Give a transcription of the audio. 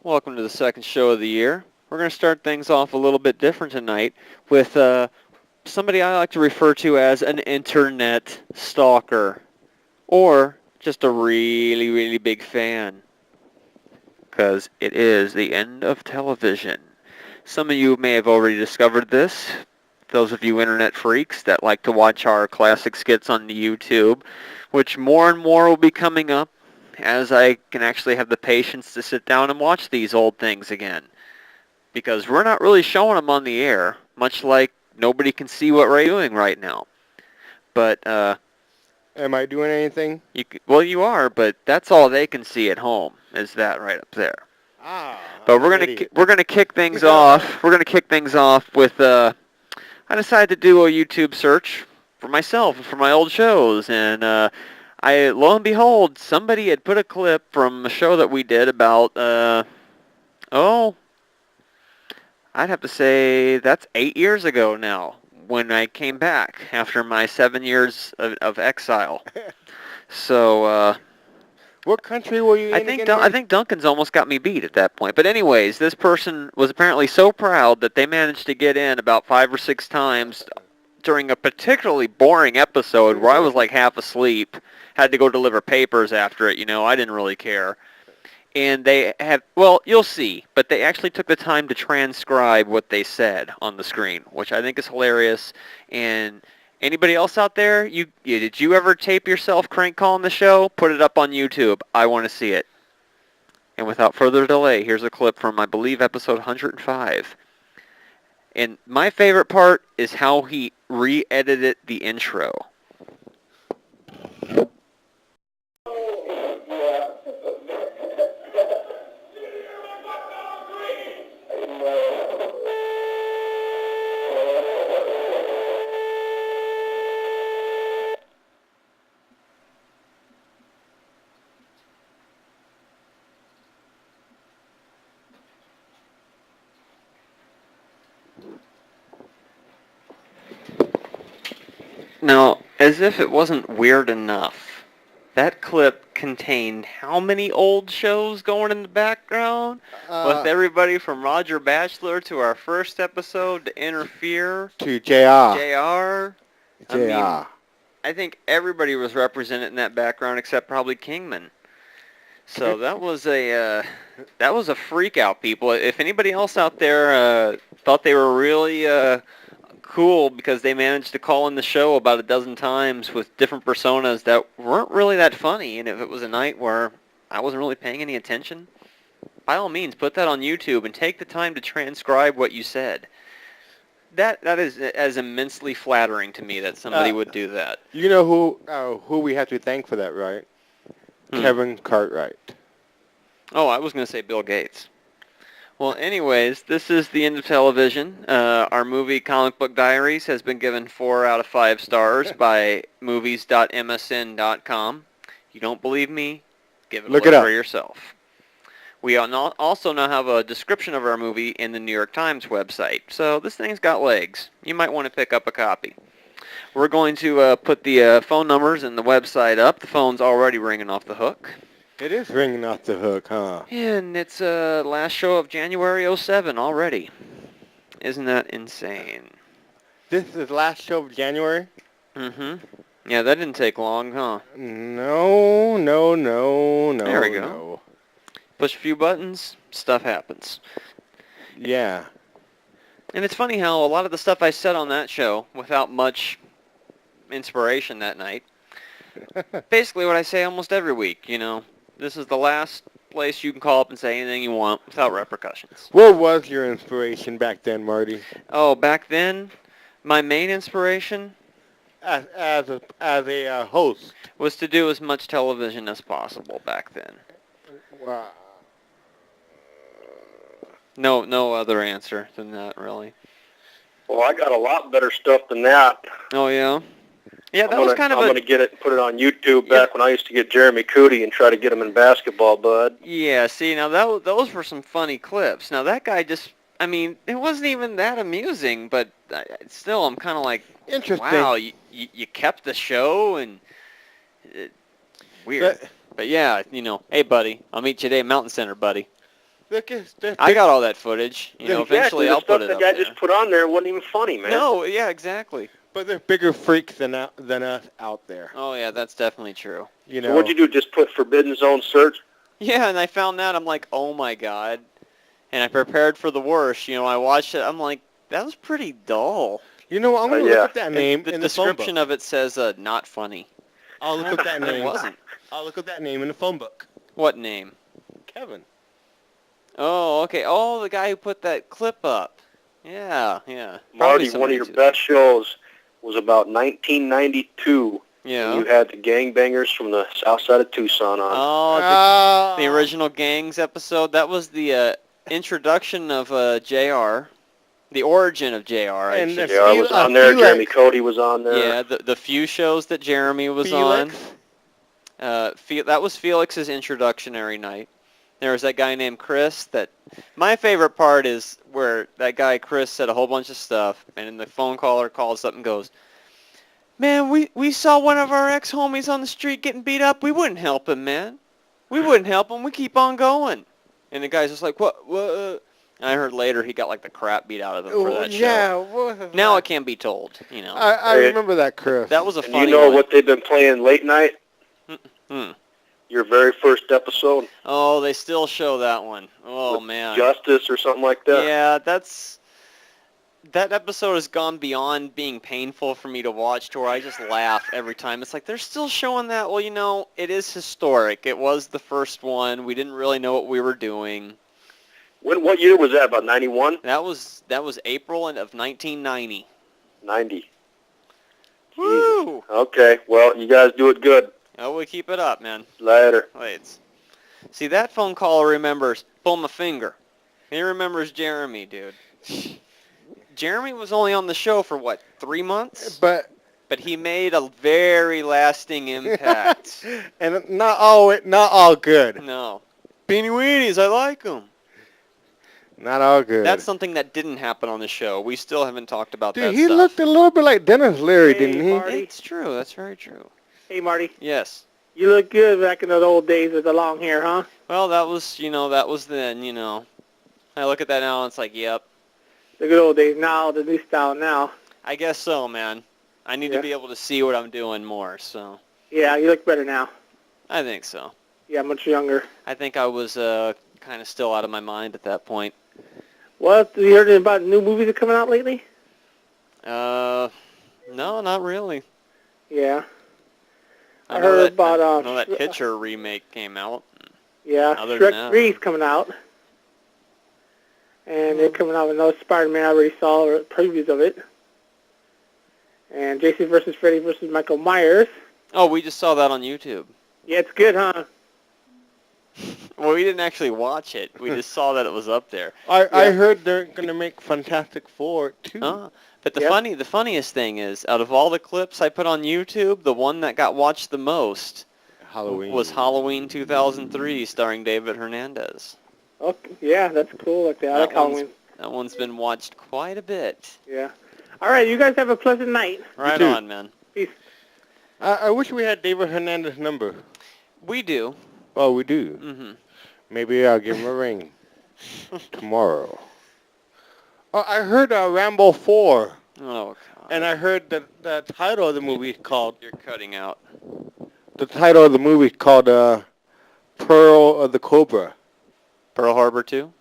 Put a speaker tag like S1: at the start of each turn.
S1: Welcome to the second show of the year. We're going to start things off a little bit different tonight with somebody I like to refer to as an internet stalker or just a really, really big fan because it is the end of television. Some of you may have already discovered this. Those of you internet freaks that like to watch our classic skits on the YouTube, which more and more will be coming up as I can actually have the patience to sit down and watch these old things again. Because we're not really showing them on the air, much like nobody can see what we're doing right now. But,
S2: Am I doing anything?
S1: well, you are, but that's all they can see at home, is that right up there.
S2: Ah,
S1: But
S2: I'm an idiot.
S1: we're gonna kick things off. We're gonna kick things off with I decided to do a YouTube search for myself and for my old shows, and lo and behold, somebody had put a clip from a show that we did about oh, I'd have to say that's 8 years ago now when I came back after my 7 years of exile. So
S2: What country were you in again,
S1: I
S2: Marty?
S1: think Duncan's almost got me beat at that point. But anyways, this person was apparently so proud that they managed to get in about 5 or 6 times during a particularly boring episode where I was like half asleep, had to go deliver papers after it. I didn't really care. And they have, well, you'll see, but they actually took the time to transcribe what they said on the screen, which I think is hilarious. And anybody else out there, did you ever tape yourself crank calling the show? Put it up on YouTube. I want to see it. And without further delay, here's a clip from, I believe, episode 105. And my favorite part is how he re-edited the intro. Now, as if it wasn't weird enough, that clip contained how many old shows going in the background? With everybody from Roger Bachelor to our first episode to Interfere,
S2: To JR.
S1: JR. I mean,
S2: JR.
S1: I think everybody was represented in that background except probably Kingman. So that was a freak out, people. If anybody else out there thought they were really cool because they managed to call in the show about a dozen times with different personas that weren't really that funny, and if it was a night where I wasn't really paying any attention, by all means, put that on YouTube and take the time to transcribe what you said. That is as immensely flattering to me that somebody would do that.
S2: You know who we have to thank for that, right? Kevin Cartwright.
S1: Oh, I was going to say Bill Gates. Well, anyways, this is the end of television. Our movie Comic Book Diaries has been given 4 out of 5 stars by movies.msn.com. You don't believe me? Give it a look for yourself. We also now have a description of our movie in the New York Times website, so this thing's got legs. You might want to pick up a copy. We're going to put the phone numbers and the website up. The phone's already ringing off the hook.
S2: It is ringing off the hook, huh?
S1: And it's last show of January 07 already. Isn't that insane?
S2: This is the last show of January?
S1: Mm-hmm. Yeah, that didn't take long, huh?
S2: No.
S1: There we go. Push a few buttons, stuff happens.
S2: Yeah.
S1: And it's funny how a lot of the stuff I said on that show, without much inspiration that night, basically what I say almost every week, This is the last place you can call up and say anything you want without repercussions.
S2: What was your inspiration back then, Marty?
S1: Oh, back then, my main inspiration
S2: As a host
S1: was to do as much television as possible back then.
S2: Wow.
S1: No other answer than that, really.
S3: Well, I got a lot better stuff than that.
S1: Oh, yeah? Yeah, that was kind of
S3: I'm going to get it and put it on YouTube back when I used to get Jeremy Cootie and try to get him in basketball, bud.
S1: Yeah, see, now those were some funny clips. Now, that guy just, it wasn't even that amusing, but still, I'm kind of like,
S2: interesting.
S1: Wow, you kept the show, and weird. But yeah, hey, buddy, I'll meet you today at Mountain Center, buddy. I got all that footage. You know, eventually
S3: exactly.
S1: I'll
S3: The stuff
S1: put it
S3: the
S1: up
S3: guy
S1: there.
S3: just put on there wasn't even funny, man.
S1: No, yeah, exactly.
S2: But they're bigger freaks than us out there.
S1: Oh, yeah, that's definitely true.
S2: You
S3: So
S2: know.
S3: what'd you do? Just put Forbidden Zone search?
S1: Yeah, and I found that. I'm like, oh, my God. And I prepared for the worst. You know, I watched it. I'm like, that was pretty dull.
S2: You know what? I'm gonna
S3: yeah.
S2: look up that name
S1: The
S2: in the phone book.
S1: description of it says not funny.
S2: I'll look up that
S1: It
S2: name.
S1: wasn't.
S2: I'll look up that name in the phone book.
S1: What name?
S2: Kevin.
S1: Oh, okay. Oh, the guy who put that clip up. Yeah, yeah. Probably
S3: Marty, one
S1: somebody
S3: of your
S1: too.
S3: best shows was about 1992.
S1: Yeah.
S3: You had the gangbangers from the south side of Tucson on.
S1: Oh, the original Gangs episode. That was the introduction of JR. The origin of JR.
S2: And
S1: should
S2: the
S1: say.
S3: JR was on there.
S2: Felix.
S3: Jeremy Cody was on there.
S1: Yeah, the few shows that Jeremy was
S2: Felix.
S1: on. That was Felix's introductionary night. There was that guy named Chris. My favorite part is where that guy Chris said a whole bunch of stuff, and then the phone caller calls up and goes, "Man, we saw one of our ex-homies on the street getting beat up. We wouldn't help him, man. We wouldn't help him. We keep on going." And the guy's just like, "What? What?" And I heard later he got like the crap beat out of him for that show.
S2: Yeah. What
S1: Now it can't be told, you know.
S2: I remember that, Chris.
S1: That was a
S3: And
S1: funny
S3: you know
S1: one.
S3: what they've been playing late night?
S1: Hmm.
S3: Your very first episode?
S1: Oh, they still show that one. Oh,
S3: with
S1: man.
S3: Justice or something like that?
S1: Yeah, that episode has gone beyond being painful for me to watch to where I just laugh every time. It's like, they're still showing that. Well, you know, it is historic. It was the first one. We didn't really know what we were doing.
S3: What year was that? About 91?
S1: That was April of 1990.
S3: 90.
S1: Woo!
S3: Okay, well, you guys do it good.
S1: Oh, we keep it up, man.
S3: Later.
S1: Wait. See, that phone caller remembers, pull my finger. He remembers Jeremy, dude. Jeremy was only on the show for, 3 months?
S2: But
S1: But he made a very lasting impact.
S2: and not all good.
S1: No. Beanie Weenies, I like them.
S2: Not all good.
S1: That's something that didn't happen on the show. We still haven't talked about
S2: Dude,
S1: that
S2: he
S1: stuff.
S2: looked a little bit like Dennis Leary,
S4: Hey,
S2: didn't he?
S4: Marty.
S1: It's true. That's very true.
S4: Hey, Marty,
S1: Yes.
S4: you look good back in those old days with the long hair, huh?
S1: Well, that was then, I look at that now and it's like, yep.
S4: The good old days now, the new style now.
S1: I guess so, man. I need to be able to see what I'm doing more, so
S4: Yeah, you look better now.
S1: I think so.
S4: Yeah, much younger.
S1: I think I was kind of still out of my mind at that point.
S4: Well, have you heard about new movies that are coming out lately?
S1: No, not really.
S4: Yeah. I
S1: know
S4: heard
S1: that,
S4: about,
S1: I know that Hitcher remake came out.
S4: Yeah,
S1: Other than
S4: Shrek
S1: that-
S4: 3's coming out. And they're coming out with another Spider-Man. I already saw previews of it. And Jason versus Freddy versus Michael Myers.
S1: Oh, we just saw that on YouTube.
S4: Yeah, it's good, huh?
S1: Well, we didn't actually watch it. We just saw that it was up there.
S2: I heard they're gonna make Fantastic Four too.
S1: But
S4: Yeah.
S1: the funniest thing is, out of all the clips I put on YouTube, the one that got watched the most
S2: Halloween
S1: was Halloween 2003, starring David Hernandez.
S4: Okay, yeah, that's cool. Like that. I like
S1: That one's-
S4: Halloween.
S1: That one's been watched quite a bit.
S4: Yeah. All right, you guys have a pleasant night.
S1: Right
S2: too.
S1: on, man.
S4: Peace.
S2: I wish we had David Hernandez's number.
S1: We do.
S2: Oh, we do.
S1: Mm-hmm.
S2: Maybe I'll give him a ring tomorrow. Oh, I heard Rambo 4,
S1: Oh, God.
S2: and I heard that the title of the movie is called
S1: You're cutting out.
S2: Pearl of the Cobra.
S1: Pearl Harbor 2?